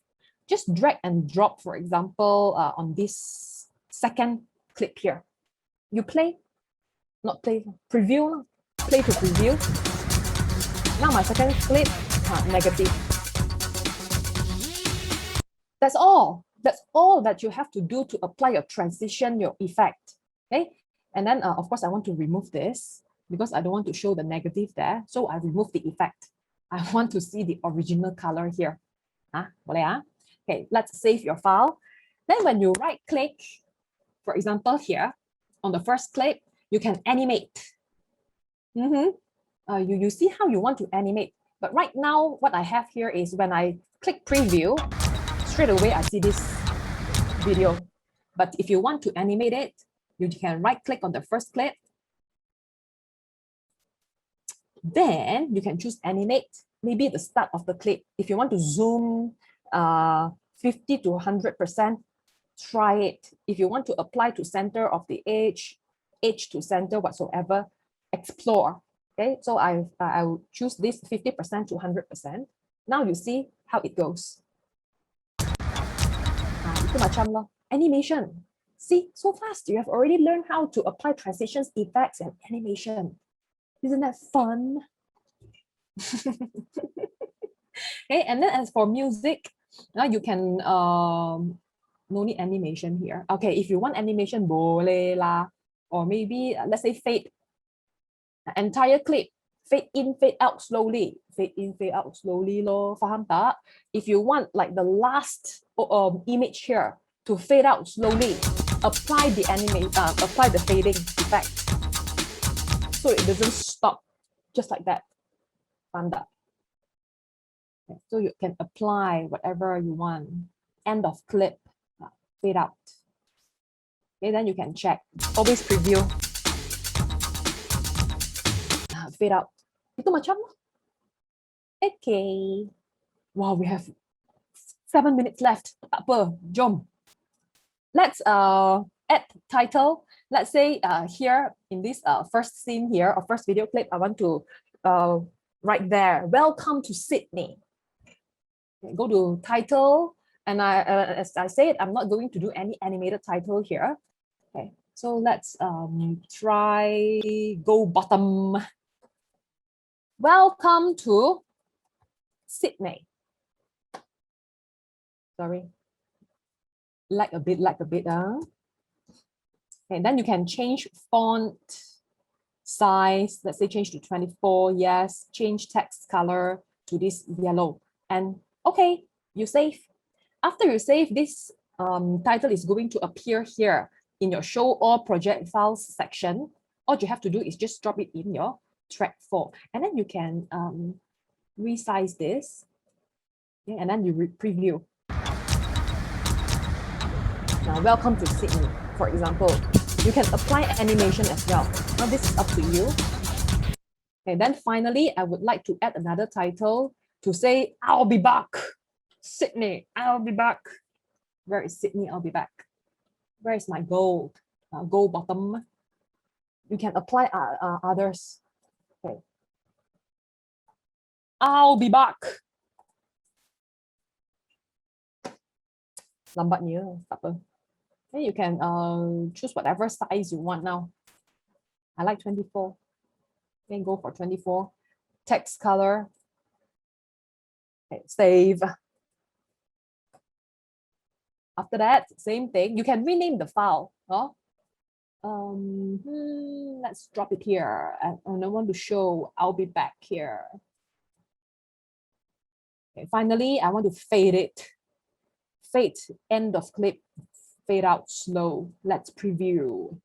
just drag and drop, for example, on this second clip here. You play, not play, preview, play to preview. Now my second clip, negative. That's all. That's all that you have to do to apply your transition, your effect. Okay, and then of course I want to remove this because I don't want to show the negative there. So I remove the effect. I want to see the original color here. Boleh. Okay, let's save your file. Then when you right click, for example, here on the first clip, you can animate. You see how you want to animate. But right now, what I have here is when I click preview, straight away I see this video. But if you want to animate it, you can right click on the first clip. Then you can choose animate, maybe at the start of the clip. If you want to zoom 50 to 100%, try it. If you want to apply to center of the edge, edge to center whatsoever, explore. Okay, so I will choose this 50% to 100%. Now you see how it goes. Itu macam lah. Animation. See, so fast. You have already learned how to apply transitions, effects, and animation. Isn't that fun? Okay, and then as for music, now you can no need animation here. Okay, if you want animation, boleh lah. Or maybe let's say fade. Entire clip, fade in, fade out slowly. Fade in, fade out slowly lo. Faham tak? If you want like the last image here to fade out slowly, apply the fading effect. So it doesn't stop just like that. Faham tak? Okay, so you can apply whatever you want. End of clip, fade out. Okay, then you can check. Always preview. Fade out. Itu macam. Okay. Wow, we have 7 minutes left. Tak apa, jom. Let's add title. Let's say here in this first scene here or first video clip, I want to write there, welcome to Sydney. Okay, go to title, and as I said, I'm not going to do any animated title here. Okay, so let's try go bottom. Welcome to Sydney. Sorry. Like a bit. Okay, then you can change font size. Let's say change to 24. Yes. Change text color to this yellow. And okay, you save. After you save, this title is going to appear here in your show all project files section. All you have to do is just drop it in your track 4. And then you can resize this. Okay, and then you preview. Now, welcome to Sydney, for example. You can apply animation as well. Now, this is up to you. Okay, then finally, I would like to add another title to say, I'll be back. Sydney, I'll be back. Where is Sydney? I'll be back. Where is my gold? Gold bottom. You can apply others. Okay. I'll be back. Lambatnya, tak apa. Then you can choose whatever size you want now. I like 24. Then go for 24. Text color. Okay, save. After that, same thing. You can rename the file. Huh? Let's drop it here. And I want to show I'll be back here. Okay, finally, I want to fade it. Fade, end of clip. Fade out slow. Let's preview.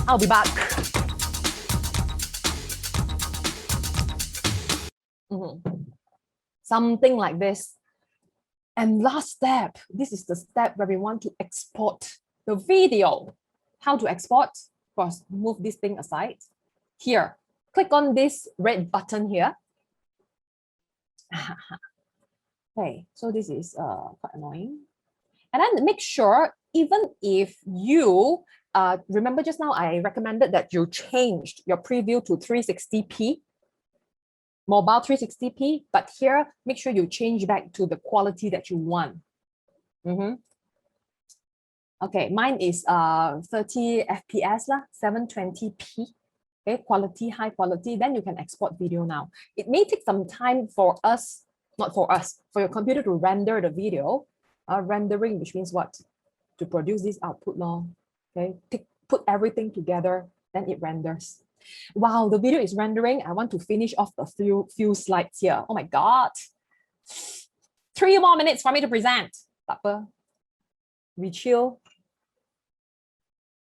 I'll be back. Something like this. And last step, this is the step where we want to export the video. How to export? Of course, move this thing aside. Here, click on this red button here. Okay, so this is quite annoying. And then make sure, even if you, remember just now I recommended that you changed your preview to 360p, mobile 360p, but here, make sure you change back to the quality that you want. Okay, mine is 30 FPS, 720p. Okay, quality, high quality, then you can export video now. It may take some time for us, not for us, for your computer to render the video. Rendering, which means what? To produce this output now. Okay, put everything together, then it renders. Wow, the video is rendering. I want to finish off the few slides here. Oh my God. 3 more minutes for me to present. We chill.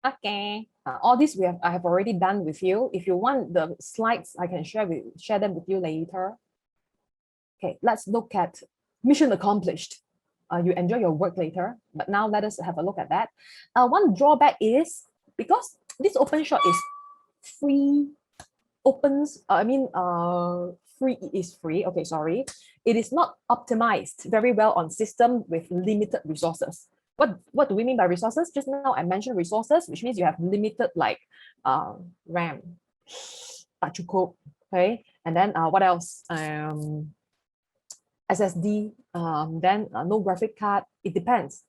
Okay. All this I have already done with you. If you want the slides, I can share them with you later. Okay, let's look at mission accomplished. You enjoy your work later, but now let us have a look at that. One drawback is because this OpenShot is free. Free is free. Okay, sorry. It is not optimized very well on system with limited resources. What do we mean by resources? Just now I mentioned resources, which means you have limited like RAM, tak cukup, okay, and then what else? SSD, then no graphic card. It depends.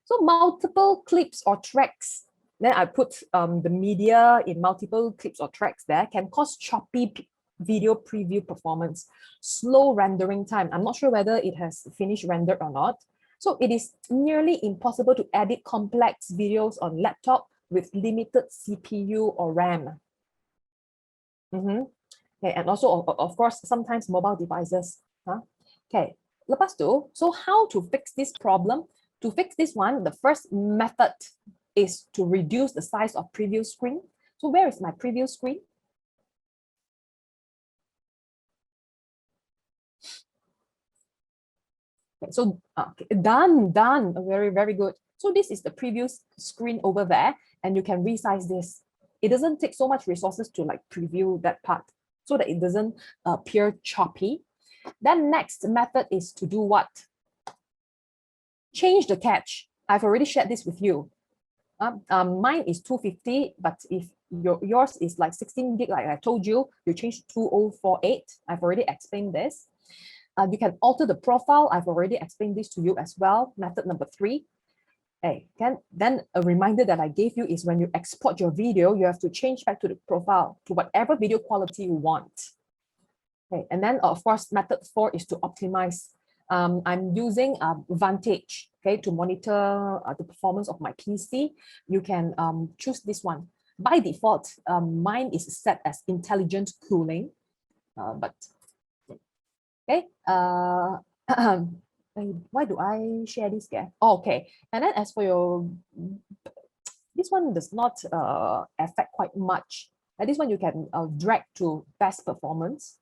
So multiple clips or tracks. Then I put the media in multiple clips or tracks there can cause choppy video preview performance, slow rendering time. I'm not sure whether it has finished rendered or not. So it is nearly impossible to edit complex videos on laptop with limited CPU or RAM. Okay, and also, of course, sometimes mobile devices. Okay, lepas tu, so how to fix this problem? To fix this one, the first method is to reduce the size of preview screen. So where is my preview screen? Okay, so done. Very, very good. So this is the preview screen over there, and you can resize this. It doesn't take so much resources to like preview that part so that it doesn't appear choppy. Then next method is to do what? Change the cache. I've already shared this with you. Mine is 250, but if yours is like 16 gig, like I told you, you change to 2048. I've already explained this. You can alter the profile. I've already explained this to you as well. Method number 3. Hey, then a reminder that I gave you is when you export your video, you have to change back to the profile to whatever video quality you want. Okay, and then of course, method 4 is to optimize. I'm using Vantage, okay, to monitor the performance of my PC. You can choose this one. By default, mine is set as intelligent cooling, but okay. Why do I share this guy? Oh, okay. And then as for your, this one does not affect quite much. And this one you can drag to best performance.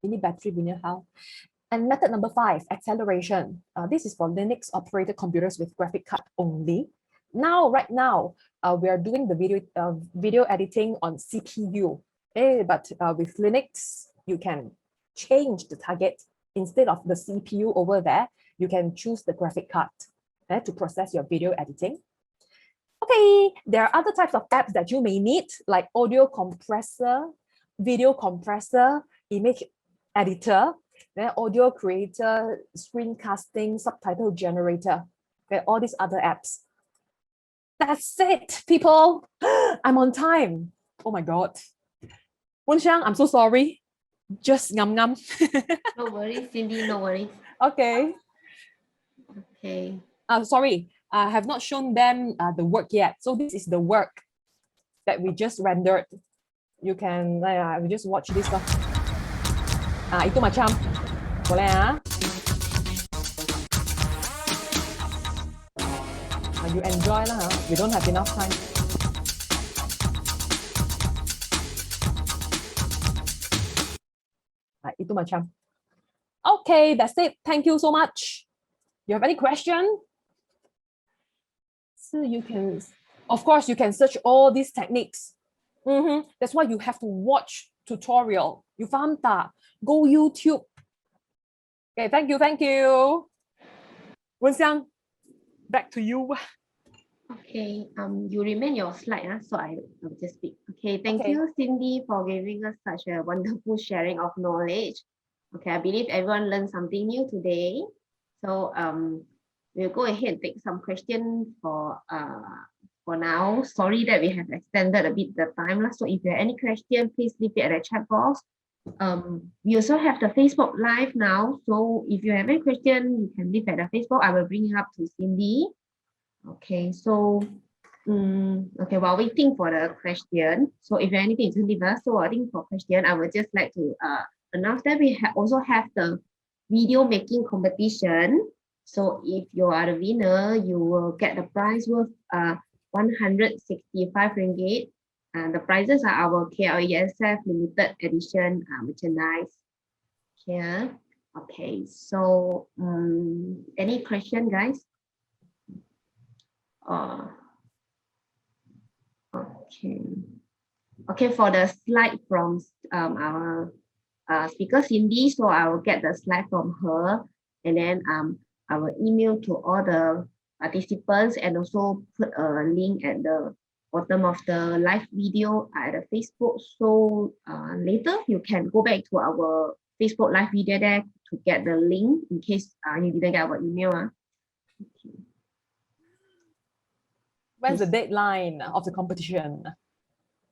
Ini battery punya how. And method number 5, acceleration. This is for Linux operated computers with graphic card only. Right now, we are doing the video editing on CPU. But with Linux, you can change the target. Instead of the CPU over there, you can choose the graphic card to process your video editing. Okay, there are other types of apps that you may need, like audio compressor, video compressor, image editor, then audio creator, screencasting, subtitle generator, okay, all these other apps. That's it, people. I'm on time. Oh my God. Wenxiang, I'm so sorry. Just ngam. No worries, Cindy, no worries. Okay. Okay. Sorry, I have not shown them the work yet. So this is the work that we just rendered. You can we just watch this stuff. Itu macam boleh you enjoy lah. We don't have enough time. Itu macam. Okay, that's it. Thank you so much. You have any question? So you can, of course, you can search all these techniques. That's why you have to watch tutorial. You faham tak? Go YouTube. Okay, thank you. Wenxiang, back to you. Okay, you remain your slide, so I will just speak. Okay, thank you, Cindy, for giving us such a wonderful sharing of knowledge. Okay, I believe everyone learned something new today. So we'll go ahead and take some questions for now. Sorry that we have extended a bit the time. So if you have any question, please leave it at the chat box. We also have the Facebook Live now. So if you have any question, you can leave at the Facebook. I will bring it up to Cindy. Okay, so okay, while waiting for the question, so if you have anything to leave us, so I think for question, I would just like to announce that we also have the video making competition. So if you are the winner, you will get the prize worth 165 ringgit. And the prizes are our KLESF limited edition merchandise here. Okay, so any question, guys? Okay, for the slide from our speaker Cindy, so I will get the slide from her, and then I will email to all the participants, and also put a link at the bottom of the live video at the Facebook. So later you can go back to our Facebook live video there to get the link in case you didn't get our email. Okay. When's the deadline of the competition?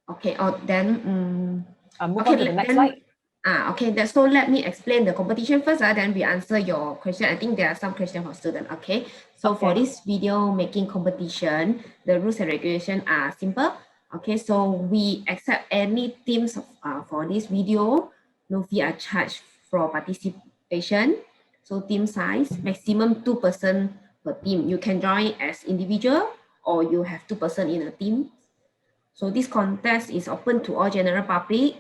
Okay, then move on to the next slide. Okay, so let me explain the competition first, then we answer your question. I think there are some questions for students. Okay, so for this video making competition, the rules and regulations are simple. Okay, so we accept any teams for this video. No fee are charged for participation. So team size, maximum 2 person per team. You can join as individual or you have 2 person in a team. So this contest is open to all general public.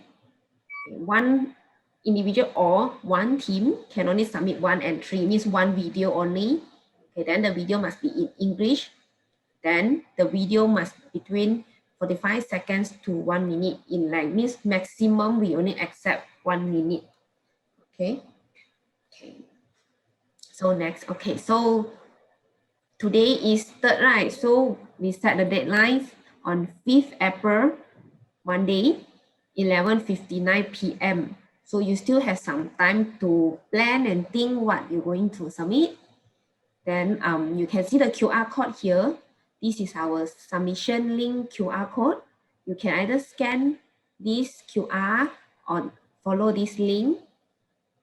One individual or one team can only submit one entry, means one video only. Okay, then the video must be in English. Then the video must be between 45 seconds to 1 minute in length, means maximum we only accept 1 minute. Okay. So next, okay, so today is 3rd, right? So we set the deadline on 5th April, Monday, 11:59 p.m. So you still have some time to plan and think what you're going to submit. Then you can see the QR code here. This is our submission link QR code. You can either scan this QR or follow this link.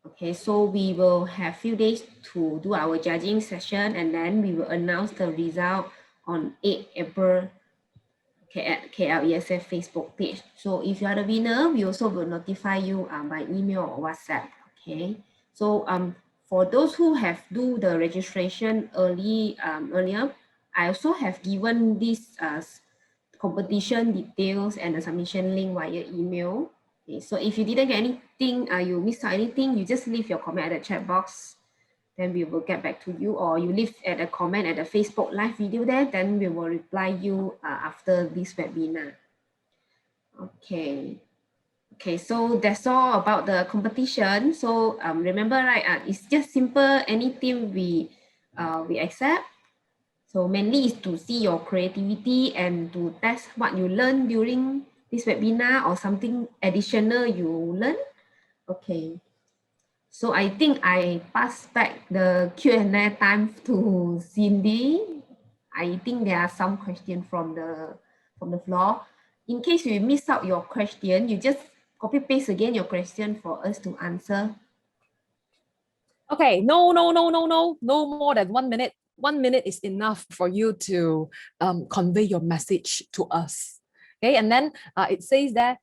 Okay, so we will have few days to do our judging session, and then we will announce the result on 8 April at KLESF Facebook page. So if you are the winner, we also will notify you by email or WhatsApp. Okay. So for those who have do the registration earlier, I also have given this competition details and the submission link via email. Okay. So if you didn't get anything, you missed out anything, you just leave your comment at the chat box. Then we will get back to you, or you leave at a comment at the Facebook live video there, then we will reply you after this webinar. Okay, so that's all about the competition. So remember, right, it's just simple, any team we accept. So mainly is to see your creativity and to test what you learn during this webinar or something additional you learn. Okay. So I think I pass back the Q&A time to Cindy. I think there are some questions from the floor. In case you miss out your question, you just copy paste again your question for us to answer. Okay, no more than 1 minute. 1 minute is enough for you to convey your message to us. Okay, and then it says that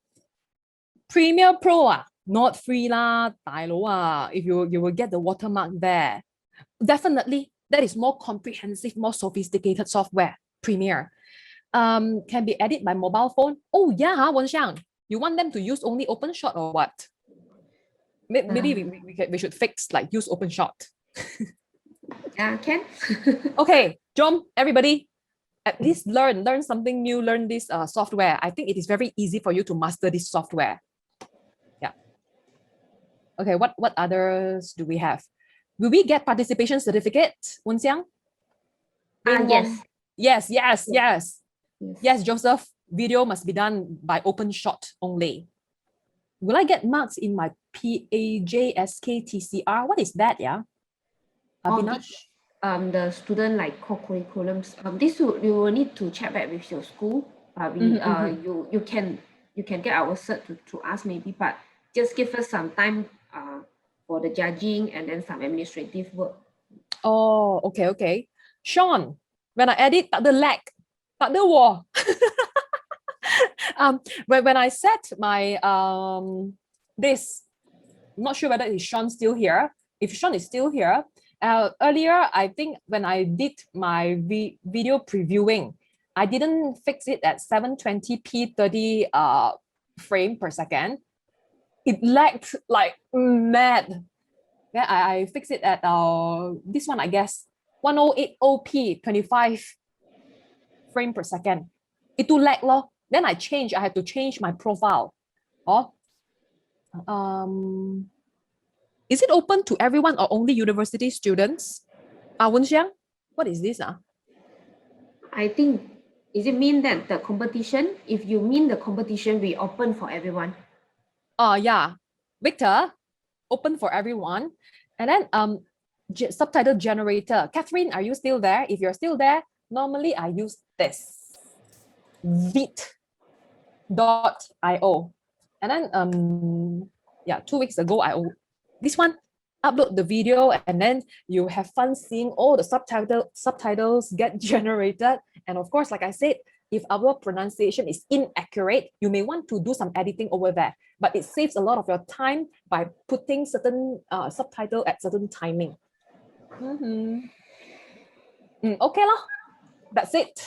Premiere Pro not free lah, 大佬啊, if you will get the watermark there. Definitely, that is more comprehensive, more sophisticated software, Premiere. Can be edited by mobile phone. Oh yeah, Wenxiang, you want them to use only OpenShot or what? Maybe we should fix like use OpenShot. Yeah, can. Okay, Jom, everybody, at least learn something new, learn this software. I think it is very easy for you to master this software. Yeah. Okay, what others do we have? Will we get participation certificate, Wenxiang? Yes. Yes, Joseph, video must be done by OpenShot only. Will I get marks in my PAJSKTCR? What is that, yeah? Avinash? The student like co-curriculums. This you will need to check back with your school. You can get our cert to us maybe, but just give us some time for the judging and then some administrative work. Oh, okay. Sean, when I edit, tak ada lag, tak ada war. When I set my this, I'm not sure whether is Sean still here. If Sean is still here, earlier I think when I did my video previewing, I didn't fix it at 720p 30 frame per second. It lagged like mad. Yeah, I fixed it at this one, I guess 1080p 25 frame per second. It too lag lor. Then I had to change my profile. Is it open to everyone or only university students? Wenxiang, what is this? I think, is it mean that the competition? If you mean the competition, we open for everyone. Yeah, Victor, open for everyone. And then subtitle generator. Catherine, are you still there? If you're still there, normally I use this, vit.io. And then yeah, 2 weeks ago, this one, upload the video, and then you have fun seeing all the subtitles get generated. And of course, like I said, if our pronunciation is inaccurate, you may want to do some editing over there, but it saves a lot of your time by putting certain subtitle at certain timing. Okay lah, that's it.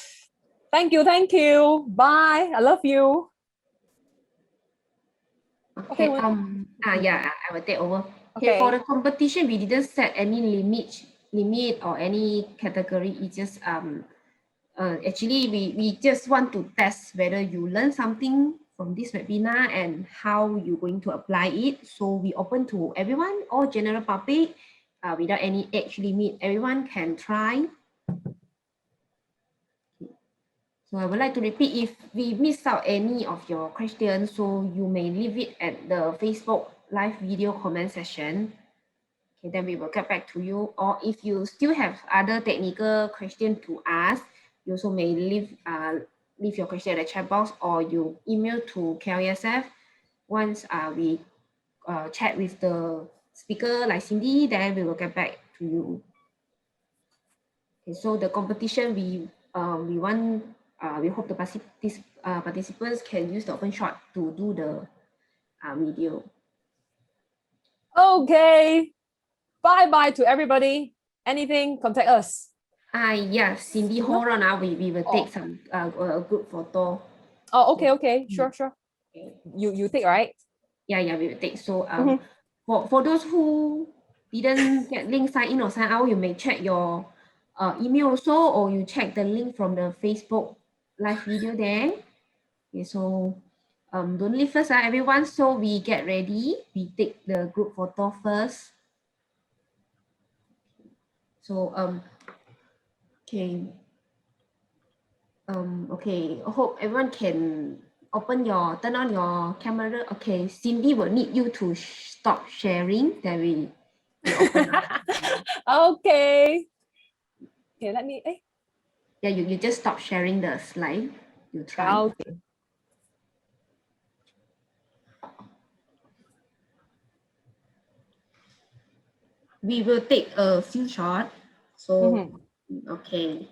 Thank you. Bye. I love you. Okay. Yeah, I will take over. Okay. For the competition, we didn't set any limit or any category. It's just actually we just want to test whether you learn something from this webinar and how you're going to apply it. So we open to everyone, all general public, without any age limit. Everyone can try. So I would like to repeat, if we miss out any of your questions, so you may leave it at the Facebook live video comment section. Okay, then we will get back to you. Or if you still have other technical questions to ask, you also may leave your question at the chat box, or you email to KLESF. Once we chat with the speaker like Cindy, then we will get back to you. Okay, so the competition, we hope the participants can use the open shot to do the video. Okay. Bye to everybody. Anything, contact us. Yeah, Cindy, hold on. We will take some a group photo. Oh, okay. Sure. Okay. You take, right? Yeah, we will take. So for those who didn't get link sign in or sign out, you may check your email also, or you check the link from the Facebook live video there. Okay, so don't leave first, everyone. So we get ready. We take the group photo first. So okay. Okay, I hope everyone can turn on your camera. Okay, Cindy will need you to stop sharing. Then we open up. Okay, let me. Yeah, you just stop sharing the slide. You try. Okay. We will take a few shots. So, okay,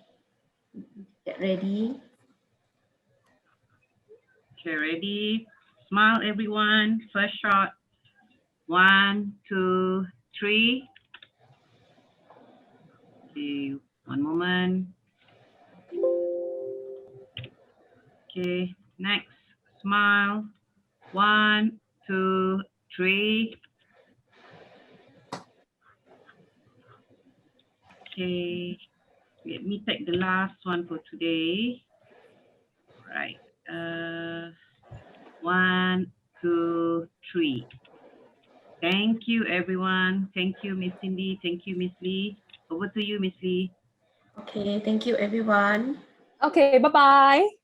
get ready. Okay, ready? Smile, everyone. First shot. 1, 2, 3. Okay, one moment. Okay, next. Smile. 1, 2, 3. Okay, let me take the last one for today. Right. 1, 2, 3. Thank you, everyone. Thank you, Miss Cindy. Thank you, Miss Lee. Over to you, Miss Lee. Okay, thank you, everyone. Okay, bye-bye.